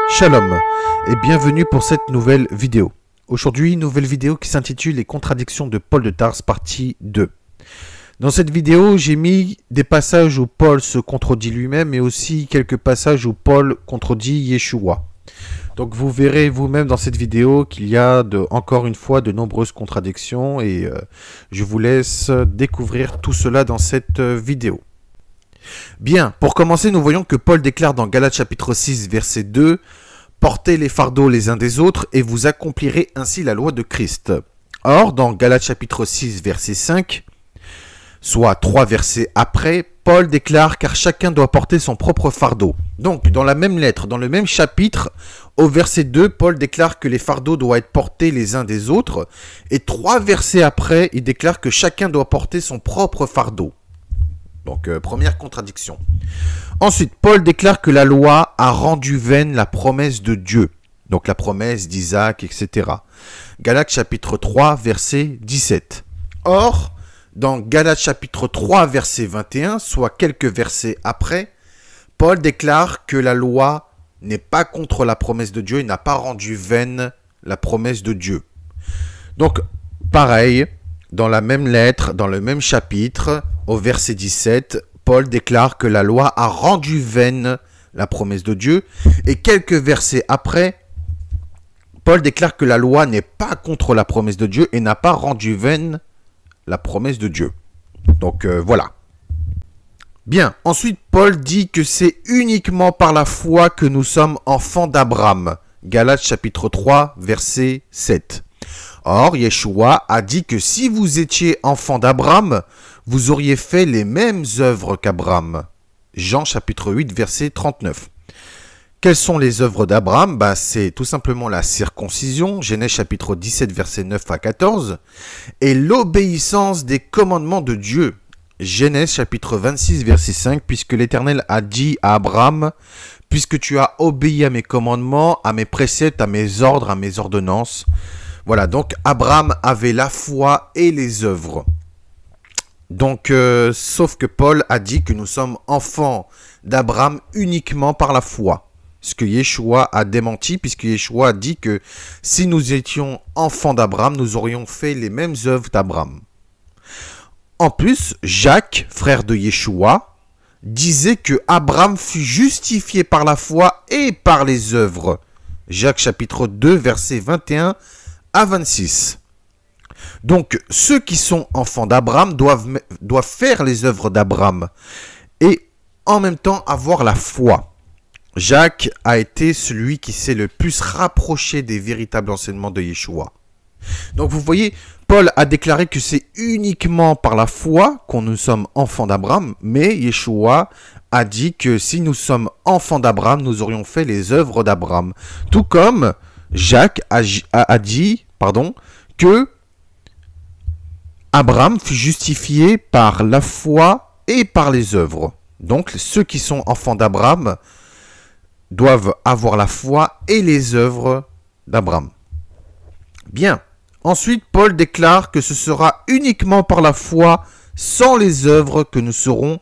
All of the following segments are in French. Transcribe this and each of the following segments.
Shalom et bienvenue pour cette nouvelle vidéo. Aujourd'hui, nouvelle vidéo qui s'intitule Les contradictions de Paul de Tarse, partie 2. Dans cette vidéo, j'ai mis des passages où Paul se contredit lui-même et aussi quelques passages où Paul contredit Yeshua. Donc vous verrez vous-même dans cette vidéo qu'il y a encore une fois de nombreuses contradictions et je vous laisse découvrir tout cela dans cette vidéo. Bien, pour commencer, nous voyons que Paul déclare dans Galates chapitre 6 verset 2 « Portez les fardeaux les uns des autres et vous accomplirez ainsi la loi de Christ ». Or, dans Galates chapitre 6 verset 5, soit 3 versets après, Paul déclare « Car chacun doit porter son propre fardeau ». Donc, dans la même lettre, dans le même chapitre, au verset 2, Paul déclare que les fardeaux doivent être portés les uns des autres. Et 3 versets après, il déclare que chacun doit porter son propre fardeau. Donc, première contradiction. Ensuite, Paul déclare que la loi a rendu vaine la promesse de Dieu. Donc, la promesse d'Isaac, etc. Galates chapitre 3, verset 17. Or, dans Galates chapitre 3, verset 21, soit quelques versets après, Paul déclare que la loi n'est pas contre la promesse de Dieu et n'a pas rendu vaine la promesse de Dieu. Donc, pareil, dans la même lettre, dans le même chapitre, au verset 17, Paul déclare que la loi a rendu vaine la promesse de Dieu. Et quelques versets après, Paul déclare que la loi n'est pas contre la promesse de Dieu et n'a pas rendu vaine la promesse de Dieu. Donc voilà. Bien, ensuite Paul dit que c'est uniquement par la foi que nous sommes enfants d'Abraham. Galates chapitre 3, verset 7. Or, Yeshua a dit que si vous étiez enfants d'Abraham, vous auriez fait les mêmes œuvres qu'Abraham. Jean chapitre 8, verset 39. Quelles sont les œuvres d'Abraham? C'est tout simplement la circoncision, Genèse chapitre 17, verset 9 à 14, et l'obéissance des commandements de Dieu. Genèse chapitre 26, verset 5, puisque l'Éternel a dit à Abraham, « Puisque tu as obéi à mes commandements, à mes préceptes, à mes ordres, à mes ordonnances. » Voilà, donc Abraham avait la foi et les œuvres. Donc, sauf que Paul a dit que nous sommes enfants d'Abraham uniquement par la foi. Ce que Yeshua a démenti, puisque Yeshua a dit que si nous étions enfants d'Abraham, nous aurions fait les mêmes œuvres d'Abraham. En plus, Jacques, frère de Yeshua, disait que Abraham fut justifié par la foi et par les œuvres. Jacques chapitre 2, versets 21 à 26. Donc, ceux qui sont enfants d'Abraham doivent faire les œuvres d'Abraham et en même temps avoir la foi. Jacques a été celui qui s'est le plus rapproché des véritables enseignements de Yeshua. Donc vous voyez, Paul a déclaré que c'est uniquement par la foi qu'on nous sommes enfants d'Abraham, mais Yeshua a dit que si nous sommes enfants d'Abraham, nous aurions fait les œuvres d'Abraham. Tout comme Jacques a dit que Abraham fut justifié par la foi et par les œuvres. Donc ceux qui sont enfants d'Abraham doivent avoir la foi et les œuvres d'Abraham. Bien. Ensuite, Paul déclare que ce sera uniquement par la foi, sans les œuvres, que nous serons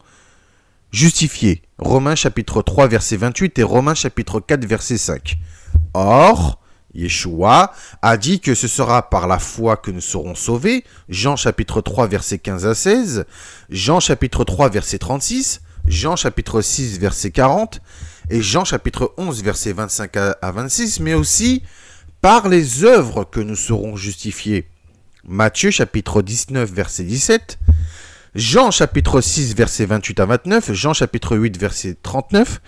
justifiés. Romains chapitre 3, verset 28 et Romains chapitre 4, verset 5. Or, Yeshua a dit que ce sera par la foi que nous serons sauvés. Jean chapitre 3, verset 15 à 16. Jean chapitre 3, verset 36. Jean chapitre 6, verset 40. Et Jean chapitre 11, verset 25 à 26. Mais aussi par les œuvres que nous serons justifiés. Matthieu chapitre 19, verset 17. Jean chapitre 6, verset 28 à 29. Jean chapitre 8, verset 39.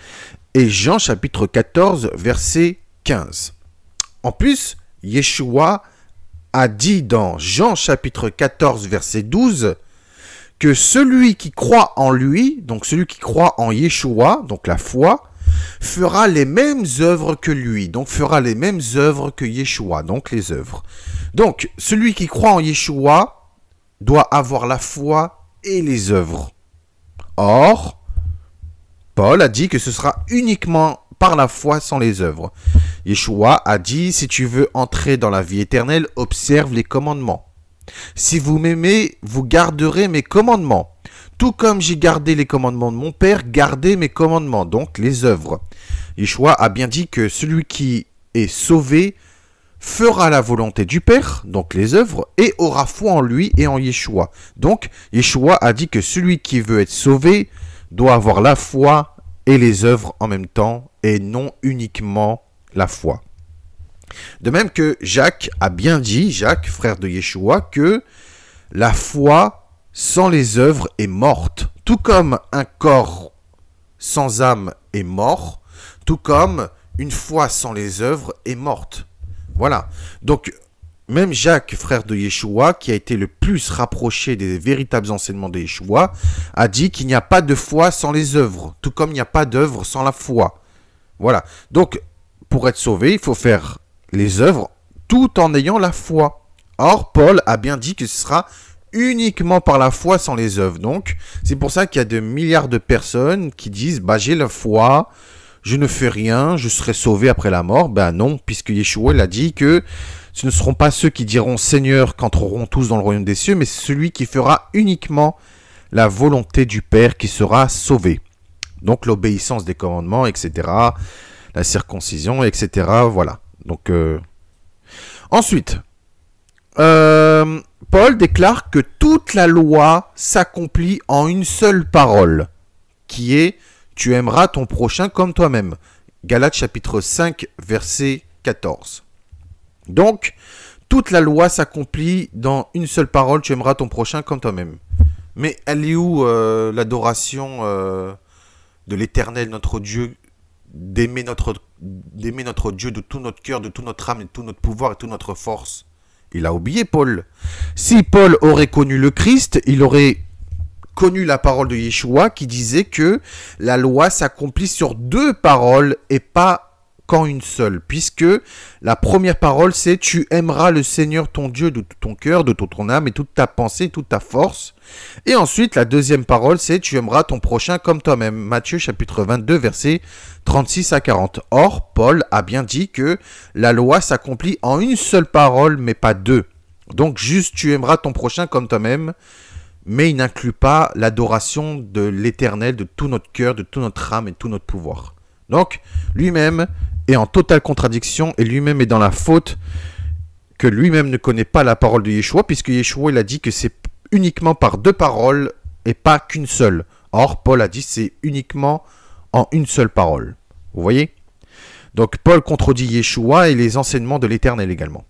Et Jean chapitre 14, verset 15. En plus, Yeshua a dit dans Jean chapitre 14, verset 12, que celui qui croit en lui, donc celui qui croit en Yeshua, donc la foi, fera les mêmes œuvres que lui, donc fera les mêmes œuvres que Yeshua, donc les œuvres. Donc, celui qui croit en Yeshua doit avoir la foi et les œuvres. Or, Paul a dit que ce sera uniquement par la foi sans les œuvres. Yeshua a dit, si tu veux entrer dans la vie éternelle, observe les commandements. Si vous m'aimez, vous garderez mes commandements. tout comme j'ai gardé les commandements de mon Père, gardez mes commandements, donc les œuvres. Yeshua a bien dit que celui qui est sauvé fera la volonté du Père, donc les œuvres, et aura foi en lui et en Yeshua. Donc, Yeshua a dit que celui qui veut être sauvé doit avoir la foi et les œuvres en même temps, et non uniquement la foi. De même que Jacques a bien dit, Jacques, frère de Yeshua, que la foi sans les œuvres est morte. Tout comme un corps sans âme est mort, tout comme une foi sans les œuvres est morte. Voilà. Donc, même Jacques, frère de Yeshua, qui a été le plus rapproché des véritables enseignements de Yeshua, a dit qu'il n'y a pas de foi sans les œuvres, tout comme il n'y a pas d'œuvre sans la foi. Voilà. Donc, pour être sauvé, il faut faire les œuvres tout en ayant la foi. Or, Paul a bien dit que ce sera uniquement par la foi sans les œuvres. Donc, c'est pour ça qu'il y a de milliards de personnes qui disent « bah j'ai la foi, je ne fais rien, je serai sauvé après la mort ». Ben non, puisque Yeshua il a dit que ce ne seront pas ceux qui diront « Seigneur » qu'entreront tous dans le royaume des cieux, mais celui qui fera uniquement la volonté du Père qui sera sauvé. Donc l'obéissance des commandements, etc., la circoncision, etc., voilà. Donc, ensuite, Paul déclare que toute la loi s'accomplit en une seule parole, qui est « Tu aimeras ton prochain comme toi-même ». Galates chapitre 5, verset 14. Donc, toute la loi s'accomplit dans une seule parole, « Tu aimeras ton prochain comme toi-même ». Mais elle est où l'adoration de l'Éternel, notre Dieu, d'aimer notre Dieu de tout notre cœur, de toute notre âme, de tout notre pouvoir et de toute notre force? Il a oublié Paul. Si Paul aurait connu le Christ, il aurait connu la parole de Yeshua qui disait que la loi s'accomplit sur deux paroles et pas qu'en une seule. Puisque la première parole c'est « Tu aimeras le Seigneur ton Dieu de tout ton cœur, de toute ton âme et toute ta pensée, toute ta force ». Et ensuite la deuxième parole c'est « Tu aimeras ton prochain comme toi-même ». Matthieu chapitre 22 versets 36 à 40. Or, Paul a bien dit que la loi s'accomplit en une seule parole mais pas deux. Donc juste « Tu aimeras ton prochain comme toi-même ». Mais il n'inclut pas l'adoration de l'Éternel de tout notre cœur, de toute notre âme et de tout notre pouvoir. Donc, lui-même est en totale contradiction et lui-même est dans la faute que lui-même ne connaît pas la parole de Yeshua, puisque Yeshua il a dit que c'est uniquement par deux paroles et pas qu'une seule. Or, Paul a dit c'est uniquement en une seule parole. Vous voyez? Donc, Paul contredit Yeshua et les enseignements de l'Éternel également.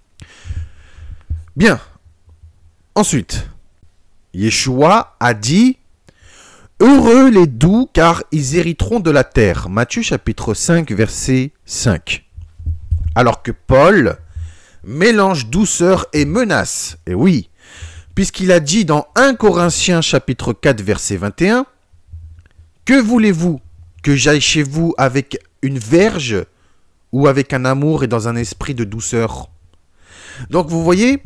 Bien. Ensuite, Yeshua a dit « Heureux les doux, car ils hériteront de la terre ». Matthieu chapitre 5, verset 5. Alors que Paul mélange douceur et menace. Et oui, puisqu'il a dit dans 1 Corinthiens chapitre 4, verset 21, « Que voulez-vous que j'aille chez vous avec une verge ou avec un amour et dans un esprit de douceur ?» Donc vous voyez,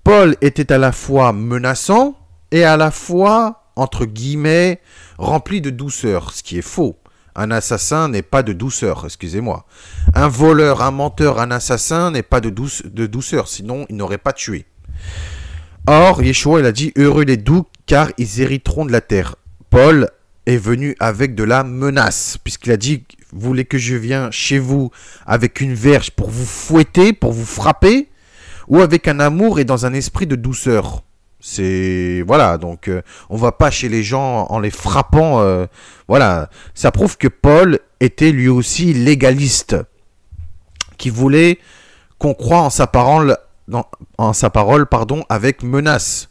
Paul était à la fois menaçant et à la fois, entre guillemets, rempli de douceur, ce qui est faux. Un assassin n'est pas de douceur, excusez-moi. Un voleur, un menteur, un assassin n'est pas de douceur, sinon il n'aurait pas tué. Or, Yeshua, il a dit « Heureux les doux, car ils hériteront de la terre ». Paul est venu avec de la menace, puisqu'il a dit « Vous voulez que je vienne chez vous avec une verge pour vous fouetter, pour vous frapper, ou avec un amour et dans un esprit de douceur ». C'est voilà, donc on va pas chez les gens en les frappant. Voilà, ça prouve que Paul était lui aussi légaliste, qui voulait qu'on croie en sa parole, avec menace.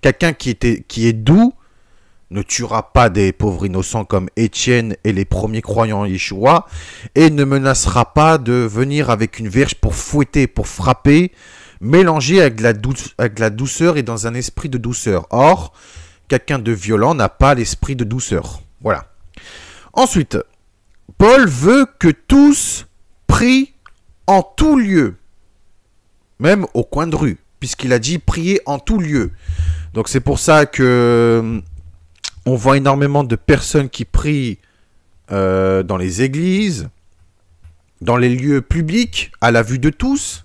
Quelqu'un qui est doux ne tuera pas des pauvres innocents comme Étienne et les premiers croyants en Yeshua, et ne menacera pas de venir avec une verge pour fouetter, pour frapper, mélangé avec de la douceur et dans un esprit de douceur. Or, quelqu'un de violent n'a pas l'esprit de douceur. Voilà. Ensuite, Paul veut que tous prient en tout lieu, même au coin de rue, puisqu'il a dit prier en tout lieu. Donc c'est pour ça que on voit énormément de personnes qui prient dans les églises, dans les lieux publics, à la vue de tous.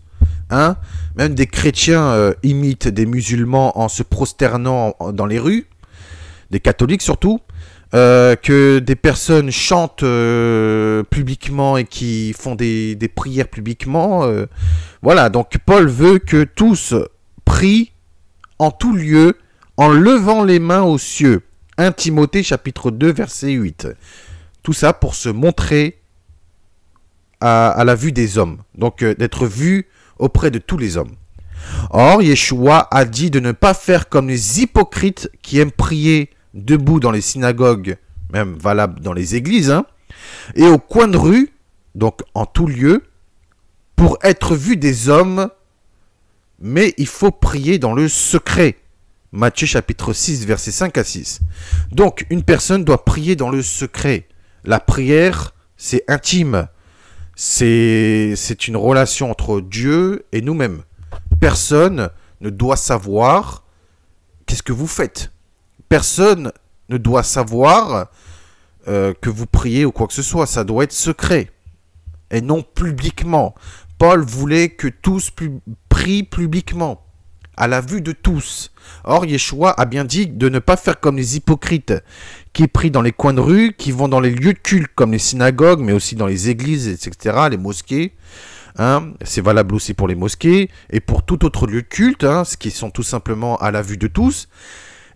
Hein? Même des chrétiens imitent des musulmans en se prosternant dans les rues. des catholiques surtout, que des personnes chantent publiquement et qui font des prières publiquement. Voilà, donc Paul veut que tous prient en tout lieu en levant les mains aux cieux. 1 Timothée chapitre 2 verset 8. Tout ça pour se montrer à la vue des hommes. Donc d'être vu auprès de tous les hommes. Or, Yeshua a dit de ne pas faire comme les hypocrites qui aiment prier debout dans les synagogues, même valable dans les églises, hein, et au coin de rue, donc en tout lieu, pour être vu des hommes, mais il faut prier dans le secret. Matthieu chapitre 6, versets 5 à 6. Donc, une personne doit prier dans le secret. La prière, c'est intime. C'est une relation entre Dieu et nous-mêmes. Personne ne doit savoir qu'est-ce que vous faites. Personne ne doit savoir que vous priez ou quoi que ce soit. Ça doit être secret et non publiquement. Paul voulait que tous prient publiquement, à la vue de tous. Or, Yeshua a bien dit de ne pas faire comme les hypocrites qui prient dans les coins de rue, qui vont dans les lieux de culte comme les synagogues, mais aussi dans les églises, etc., les mosquées. Hein, c'est valable aussi pour les mosquées et pour tout autre lieu de culte, hein, qui sont tout simplement à la vue de tous,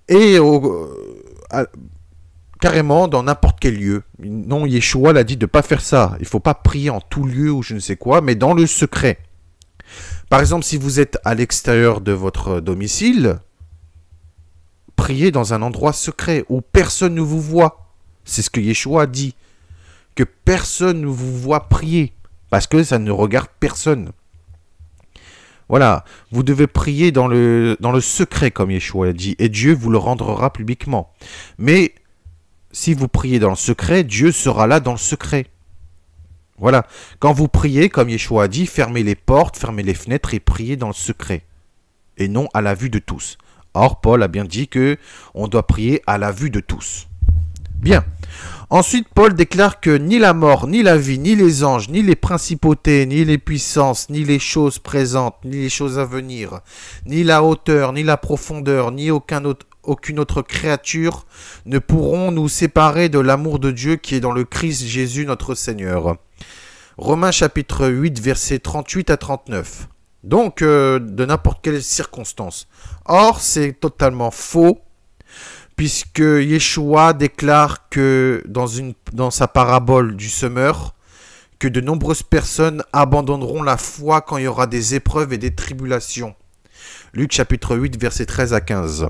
et carrément dans n'importe quel lieu. Non, Yeshua l'a dit de ne pas faire ça. Il ne faut pas prier en tout lieu ou je ne sais quoi, mais dans le secret. Par exemple, si vous êtes à l'extérieur de votre domicile, priez dans un endroit secret où personne ne vous voit. C'est ce que Yeshua a dit. Que personne ne vous voit prier. Parce que ça ne regarde personne. Voilà. Vous devez prier dans le secret, comme Yeshua a dit. Et Dieu vous le rendra publiquement. Mais si vous priez dans le secret, Dieu sera là dans le secret. Voilà. Quand vous priez, comme Yeshua a dit, fermez les portes, fermez les fenêtres et priez dans le secret. Et non à la vue de tous. Or, Paul a bien dit que on doit prier à la vue de tous. Bien. Ensuite, Paul déclare que ni la mort, ni la vie, ni les anges, ni les principautés, ni les puissances, ni les choses présentes, ni les choses à venir, ni la hauteur, ni la profondeur, ni aucune autre créature ne pourront nous séparer de l'amour de Dieu qui est dans le Christ Jésus notre Seigneur. Romains chapitre 8, versets 38 à 39. Donc, de n'importe quelle circonstance. Or, c'est totalement faux, puisque Yeshua déclare que dans sa parabole du semeur, que de nombreuses personnes abandonneront la foi quand il y aura des épreuves et des tribulations. Luc chapitre 8, versets 13 à 15.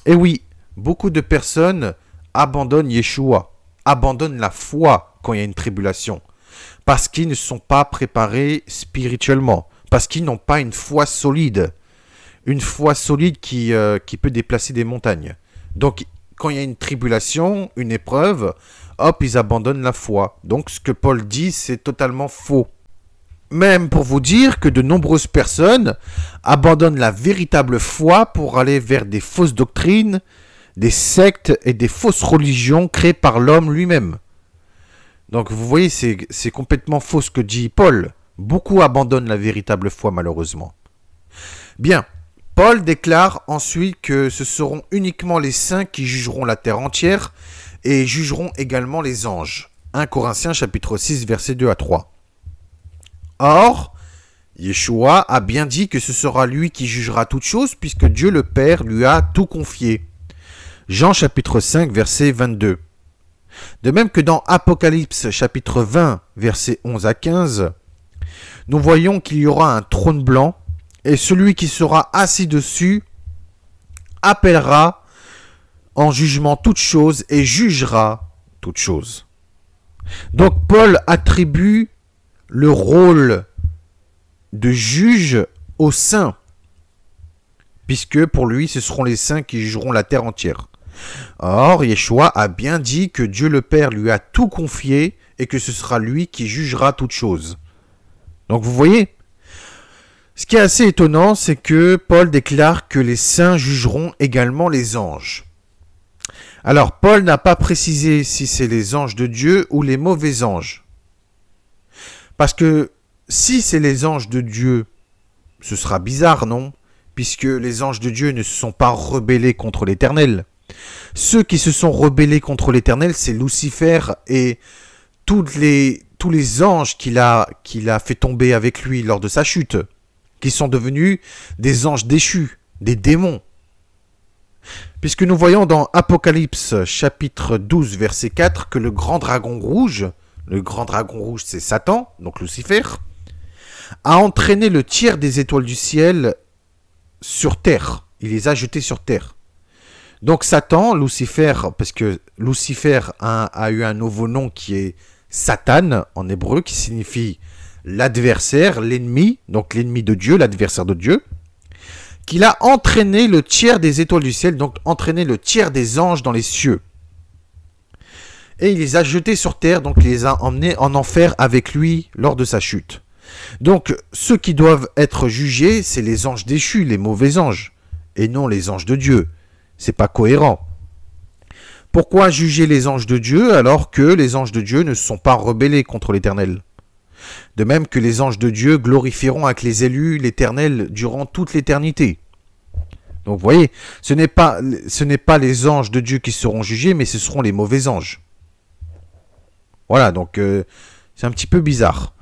Et oui, beaucoup de personnes abandonnent Yeshua, abandonnent la foi quand il y a une tribulation, parce qu'ils ne sont pas préparés spirituellement, parce qu'ils n'ont pas une foi solide qui peut déplacer des montagnes. Donc, quand il y a une tribulation, une épreuve, hop, ils abandonnent la foi. Donc, ce que Paul dit, c'est totalement faux. Même pour vous dire que de nombreuses personnes abandonnent la véritable foi pour aller vers des fausses doctrines, des sectes et des fausses religions créées par l'homme lui-même. Donc, vous voyez, c'est complètement faux ce que dit Paul. Beaucoup abandonnent la véritable foi, malheureusement. Bien. Paul déclare ensuite que ce seront uniquement les saints qui jugeront la terre entière et jugeront également les anges. 1 Corinthiens chapitre 6 versets 2 à 3. Or, Yeshua a bien dit que ce sera lui qui jugera toutes choses puisque Dieu le Père lui a tout confié. Jean chapitre 5 verset 22. De même que dans Apocalypse chapitre 20 versets 11 à 15, nous voyons qu'il y aura un trône blanc et celui qui sera assis dessus appellera en jugement toutes choses et jugera toutes choses. Donc Paul attribue le rôle de juge aux saints, puisque pour lui ce seront les saints qui jugeront la terre entière. Or, Yeshua a bien dit que Dieu le Père lui a tout confié et que ce sera lui qui jugera toutes choses. Donc vous voyez, ce qui est assez étonnant, c'est que Paul déclare que les saints jugeront également les anges. Alors, Paul n'a pas précisé si c'est les anges de Dieu ou les mauvais anges. Parce que si c'est les anges de Dieu, ce sera bizarre, non? Puisque les anges de Dieu ne se sont pas rebellés contre l'Éternel. Ceux qui se sont rebellés contre l'Éternel, c'est Lucifer et tous les anges qu'il a fait tomber avec lui lors de sa chute, qui sont devenus des anges déchus, des démons. Puisque nous voyons dans Apocalypse chapitre 12 verset 4 que le grand dragon rouge c'est Satan, donc Lucifer, a entraîné le tiers des étoiles du ciel sur terre. Il les a jetées sur terre. Donc Satan, Lucifer, parce que Lucifer a eu un nouveau nom qui est Satan en hébreu, qui signifie l'adversaire, l'ennemi, donc l'ennemi de Dieu, l'adversaire de Dieu, qu'il a entraîné le tiers des étoiles du ciel, donc entraîné le tiers des anges dans les cieux. Et il les a jetés sur terre, donc il les a emmenés en enfer avec lui lors de sa chute. Donc ceux qui doivent être jugés, c'est les anges déchus, les mauvais anges, et non les anges de Dieu. C'est pas cohérent. Pourquoi juger les anges de Dieu alors que les anges de Dieu ne se sont pas rebellés contre l'Éternel? De même que les anges de Dieu glorifieront avec les élus l'Éternel durant toute l'éternité. Donc vous voyez, ce n'est pas les anges de Dieu qui seront jugés, mais ce seront les mauvais anges. Voilà, donc c'est un petit peu bizarre.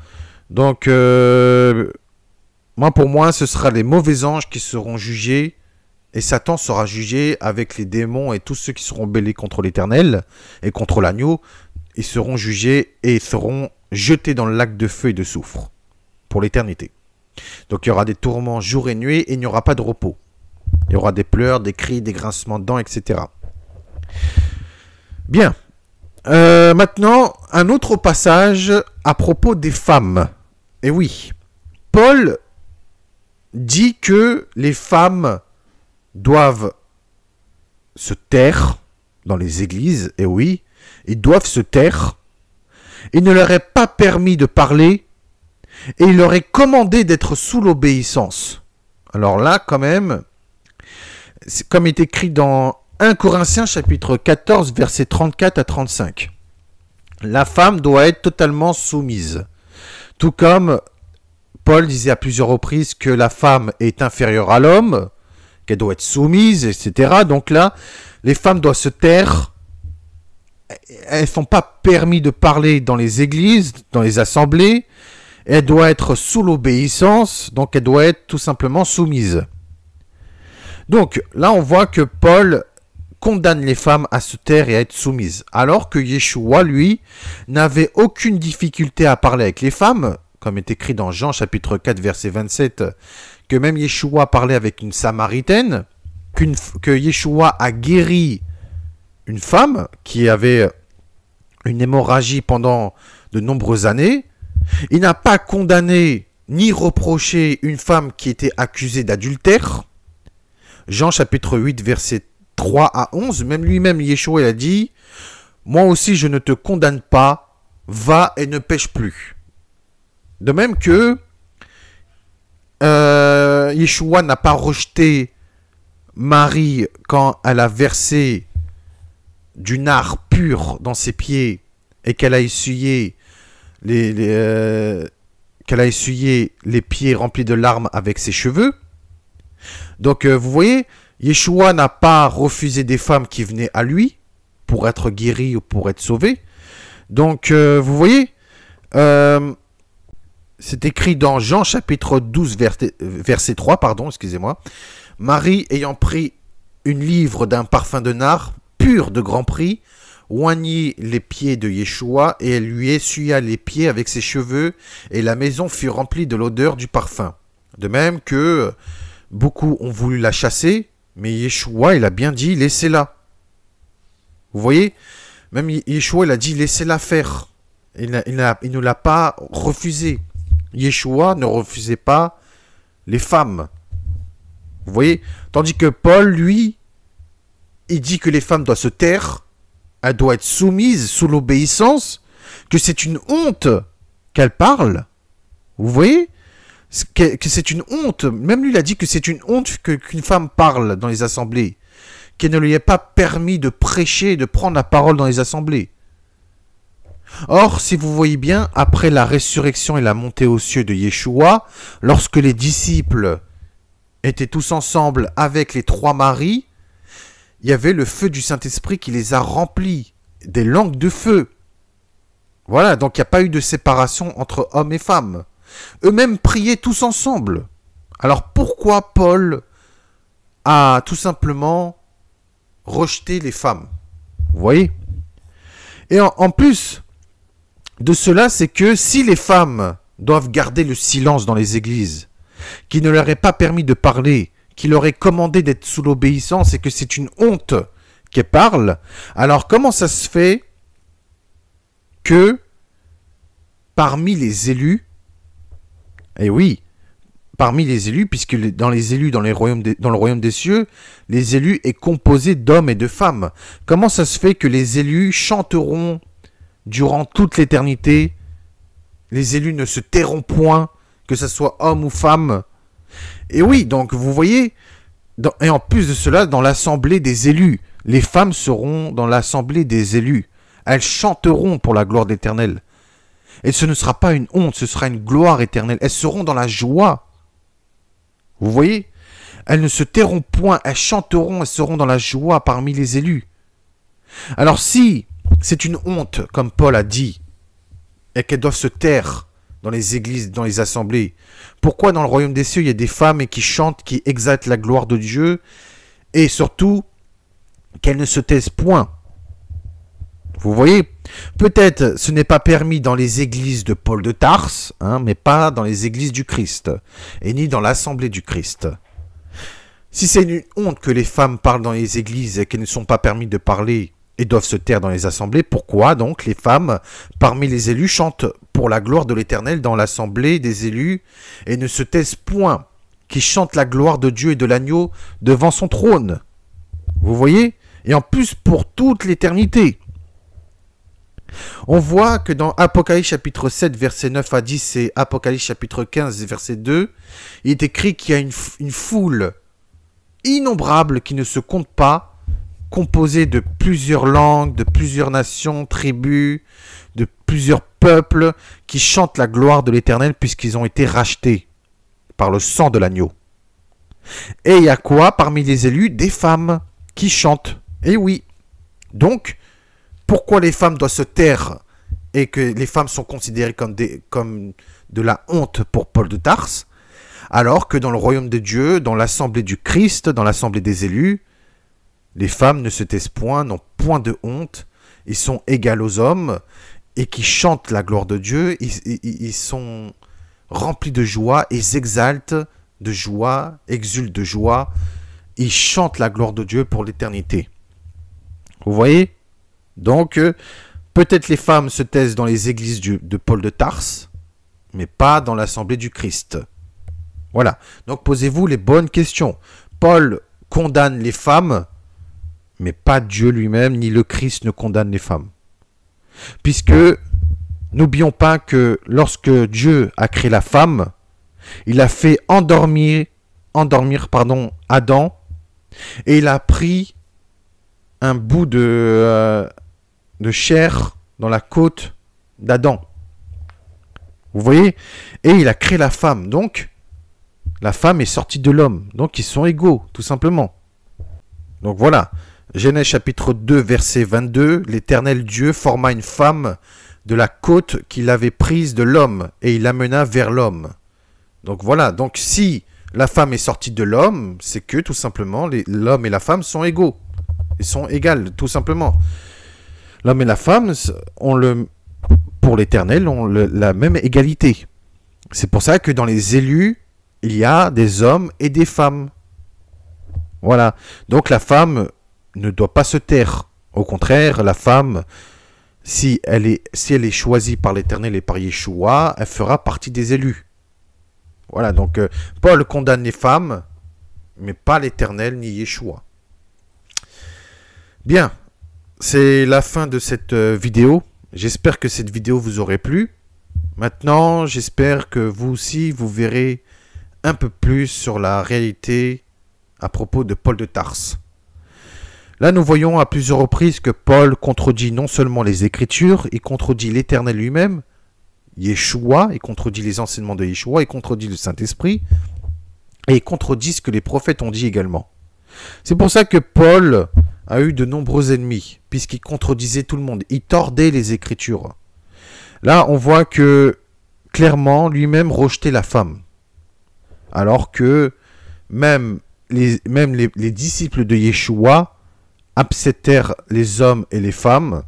Donc, pour moi, ce sera les mauvais anges qui seront jugés, et Satan sera jugé avec les démons et tous ceux qui seront rebellés contre l'Éternel et contre l'agneau. Ils seront jugés et seront jetés dans le lac de feu et de soufre pour l'éternité. Donc il y aura des tourments jour et nuit et il n'y aura pas de repos. Il y aura des pleurs, des cris, des grincements de dents, etc. Bien. Maintenant, un autre passage à propos des femmes. Et oui, Paul dit que les femmes doivent se taire dans les églises. Et oui, ils doivent se taire. Il ne leur est pas permis de parler et il leur est commandé d'être sous l'obéissance. Alors là, quand même, c'est comme il est écrit dans 1 Corinthiens chapitre 14, versets 34 à 35. La femme doit être totalement soumise. Tout comme Paul disait à plusieurs reprises que la femme est inférieure à l'homme, qu'elle doit être soumise, etc. Donc là, les femmes doivent se taire. Elles ne sont pas permis de parler dans les églises, dans les assemblées. Elle doit être sous l'obéissance, donc elle doit être tout simplement soumise. Donc là, on voit que Paul condamne les femmes à se taire et à être soumises, alors que Yeshua, lui, n'avait aucune difficulté à parler avec les femmes, comme est écrit dans Jean chapitre 4, verset 27, que même Yeshua parlait avec une Samaritaine, que Yeshua a guéri une femme qui avait une hémorragie pendant de nombreuses années. Il n'a pas condamné ni reproché une femme qui était accusée d'adultère. Jean chapitre 8, verset 3 à 11, même lui-même, Yeshua, il a dit « Moi aussi, je ne te condamne pas, va et ne pêche plus. » De même que Yeshua n'a pas rejeté Marie quand elle a versé du nard pur dans ses pieds et qu'elle a essuyé les pieds remplis de larmes avec ses cheveux. Donc vous voyez, Yeshua n'a pas refusé des femmes qui venaient à lui pour être guéries ou pour être sauvées. Donc vous voyez, c'est écrit dans Jean chapitre 12 verset 3, excusez-moi. Marie ayant pris une livre d'un parfum de nard pur de grand prix, oignit les pieds de Yeshua et elle lui essuya les pieds avec ses cheveux et la maison fut remplie de l'odeur du parfum. De même que beaucoup ont voulu la chasser, mais Yeshua, il a bien dit, laissez-la. Vous voyez, même Yeshua, il a dit, laissez-la faire. Il ne l'a pas refusé. Yeshua ne refusait pas les femmes. Vous voyez, tandis que Paul, lui, il dit que les femmes doivent se taire, elles doivent être soumises sous l'obéissance, que c'est une honte qu'elles parlent. Vous voyez, que c'est une honte. Même lui, il a dit que c'est une honte qu'une femme parle dans les assemblées, qu'il ne lui est pas permis de prêcher, de prendre la parole dans les assemblées. Or, si vous voyez bien, après la résurrection et la montée aux cieux de Yeshua, lorsque les disciples étaient tous ensemble avec les trois maris, il y avait le feu du Saint-Esprit qui les a remplis, des langues de feu. Voilà, donc il n'y a pas eu de séparation entre hommes et femmes. Eux-mêmes priaient tous ensemble. Alors pourquoi Paul a tout simplement rejeté les femmes? Vous voyez? Et en plus de cela, c'est que si les femmes doivent garder le silence dans les églises, qui ne leur est pas permis de parler, qui leur est commandé d'être sous l'obéissance et que c'est une honte qu'elles parlent, alors comment ça se fait que parmi les élus, et oui, parmi les élus, puisque dans les élus dans le royaume des cieux, les élus est composé d'hommes et de femmes. Comment ça se fait que les élus chanteront durant toute l'éternité? Les élus ne se tairont point, que ce soit homme ou femme. Et oui, donc vous voyez, et en plus de cela, dans l'assemblée des élus, les femmes seront dans l'assemblée des élus. Elles chanteront pour la gloire de l'Éternel. Et ce ne sera pas une honte, ce sera une gloire éternelle. Elles seront dans la joie. Vous voyez? Elles ne se tairont point, elles chanteront, elles seront dans la joie parmi les élus. Alors si c'est une honte, comme Paul a dit, et qu'elles doivent se taire dans les églises, dans les assemblées, pourquoi dans le royaume des cieux, il y a des femmes qui chantent, qui exaltent la gloire de Dieu, et surtout, qu'elles ne se taisent point? Vous voyez? Peut-être ce n'est pas permis dans les églises de Paul de Tarse, mais pas dans les églises du Christ, et ni dans l'assemblée du Christ. Si c'est une honte que les femmes parlent dans les églises et qu'elles ne sont pas permis de parler et doivent se taire dans les assemblées, pourquoi donc les femmes parmi les élus chantent pour la gloire de l'Éternel dans l'assemblée des élus et ne se taisent point, qui chantent la gloire de Dieu et de l'agneau devant son trône? Vous voyez? Et en plus pour toute l'éternité. On voit que dans Apocalypse chapitre 7 verset 9 à 10 et Apocalypse chapitre 15 verset 2, il est écrit qu'il y a une foule innombrable qui ne se compte pas, composée de plusieurs langues, de plusieurs nations, tribus, de plusieurs peuples qui chantent la gloire de l'Éternel puisqu'ils ont été rachetés par le sang de l'agneau. Et il y a quoi parmi les élus? Des femmes qui chantent. Et oui. Donc, pourquoi les femmes doivent se taire et que les femmes sont considérées comme de la honte pour Paul de Tarse, alors que dans le royaume de Dieu, dans l'assemblée du Christ, dans l'assemblée des élus, les femmes ne se taisent point, n'ont point de honte, ils sont égaux aux hommes et qui chantent la gloire de Dieu, ils sont remplis de joie, ils exaltent de joie, exultent de joie, ils chantent la gloire de Dieu pour l'éternité. Vous voyez? Donc, peut-être les femmes se taisent dans les églises de Paul de Tarse, mais pas dans l'assemblée du Christ. Voilà. Donc, posez-vous les bonnes questions. Paul condamne les femmes, mais pas Dieu lui-même, ni le Christ ne condamne les femmes. Puisque, n'oublions pas que lorsque Dieu a créé la femme, il a fait endormir Adam, et il a pris un bout de chair dans la côte d'Adam. Vous voyez? Et il a créé la femme. Donc, la femme est sortie de l'homme. Donc, ils sont égaux, tout simplement. Donc, voilà. Genèse chapitre 2, verset 22. L'Éternel Dieu forma une femme de la côte qu'il avait prise de l'homme et il l'amena vers l'homme. Donc, voilà. Donc, si la femme est sortie de l'homme, c'est que, tout simplement, l'homme et la femme sont égaux. Ils sont égales, tout simplement. L'homme et la femme, pour l'Éternel, ont la même égalité. C'est pour ça que dans les élus, il y a des hommes et des femmes. Voilà. Donc la femme ne doit pas se taire. Au contraire, la femme, si elle est choisie par l'Éternel et par Yeshua, elle fera partie des élus. Voilà. Donc Paul condamne les femmes, mais pas l'Éternel ni Yeshua. Bien. C'est la fin de cette vidéo. J'espère que cette vidéo vous aurait plu. Maintenant, j'espère que vous aussi, vous verrez un peu plus sur la réalité à propos de Paul de Tarse. Là, nous voyons à plusieurs reprises que Paul contredit non seulement les Écritures, il contredit l'Éternel lui-même, Yeshua, il contredit les enseignements de Yeshua, il contredit le Saint-Esprit, et il contredit ce que les prophètes ont dit également. C'est pour ça que Paul a eu de nombreux ennemis, puisqu'il contredisait tout le monde. Il tordait les Écritures. Là, on voit que, clairement, lui-même rejetait la femme. Alors que même les disciples de Yeshua acceptèrent les hommes et les femmes,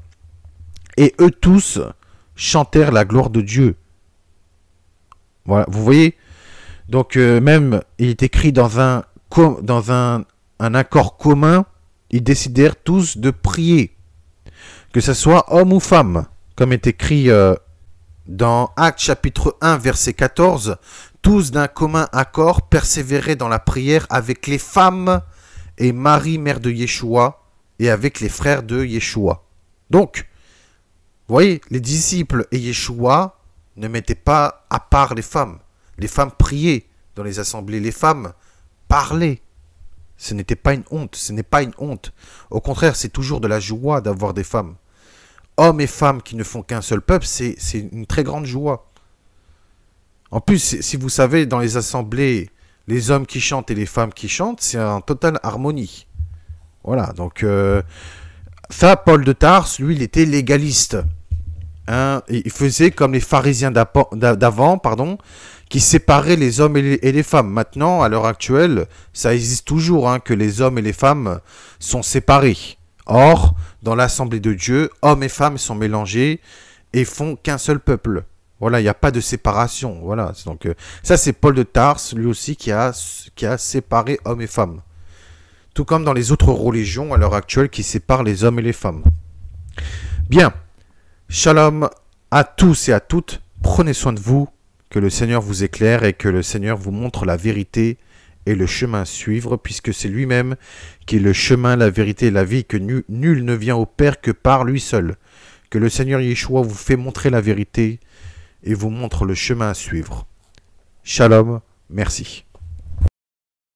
et eux tous chantèrent la gloire de Dieu. Voilà, vous voyez. Donc même, il est écrit dans un accord commun, ils décidèrent tous de prier, que ce soit homme ou femme, comme est écrit dans Actes chapitre 1 verset 14, tous d'un commun accord persévéraient dans la prière avec les femmes et Marie, mère de Yeshua, et avec les frères de Yeshua. Donc, vous voyez, les disciples et Yeshua ne mettaient pas à part les femmes. Les femmes priaient dans les assemblées, les femmes parlaient. Ce n'était pas une honte, ce n'est pas une honte. Au contraire, c'est toujours de la joie d'avoir des femmes. Hommes et femmes qui ne font qu'un seul peuple, c'est une très grande joie. En plus, si vous savez, dans les assemblées, les hommes qui chantent et les femmes qui chantent, c'est en totale harmonie. Voilà, donc ça, Paul de Tarse, lui, il était légaliste. Hein, il faisait comme les pharisiens d'avant, qui séparaient les hommes et les femmes. Maintenant, à l'heure actuelle, ça existe toujours, hein, que les hommes et les femmes sont séparés. Or, dans l'Assemblée de Dieu, hommes et femmes sont mélangés et font qu'un seul peuple. Voilà, il n'y a pas de séparation. Voilà, donc ça c'est Paul de Tarse, lui aussi, qui a séparé hommes et femmes. Tout comme dans les autres religions à l'heure actuelle qui séparent les hommes et les femmes. Bien, shalom à tous et à toutes. Prenez soin de vous, que le Seigneur vous éclaire et que le Seigneur vous montre la vérité et le chemin à suivre, puisque c'est lui-même qui est le chemin, la vérité et la vie, que nul ne vient au Père que par lui seul. Que le Seigneur Yeshua vous fait montrer la vérité et vous montre le chemin à suivre. Shalom, merci.